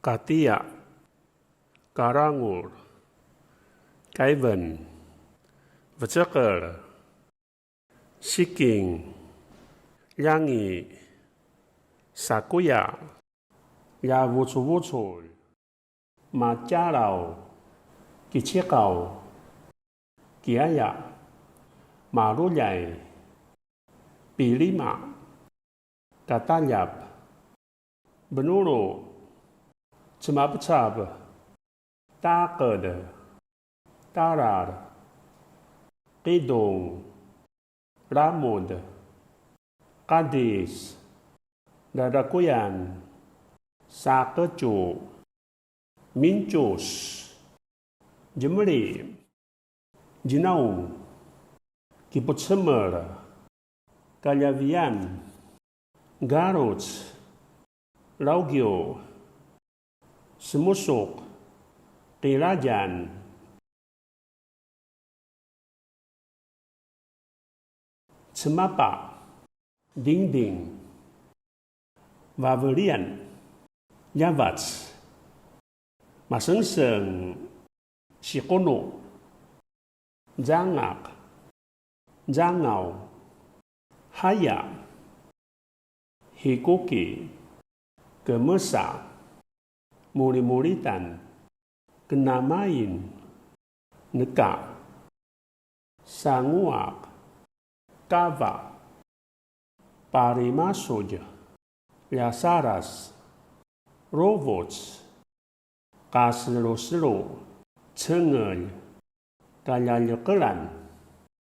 Katia, Karangur, Kaiven, Vajakar, Siking, Yangi, Sakuya, Yavucuvucul, Majarau, Kichikau, Kiaya, Maruyai, Pilima, Katanyap, Benuru, Cemabcab, Takad, Tarar, Kidung, Ramud, Kadis, Dadakuyan, Sakecu, Mincus, Jemeri, Jinaung, Kiputsemer, Kalyavian, Garut, Laugio, Semusuk, Kirajan, Cemapa, Dingding, Wawerian, Yavats, Masenseng, Sikono, Jangak, Jangau, Haya, Hikoki, Gemesa, Muri-muritan, Kenamain, Neka, Sanguak, Kava, Parimasoj, Yasaras, Rovots, Kasero-sero, Cengel, Kalyakelan,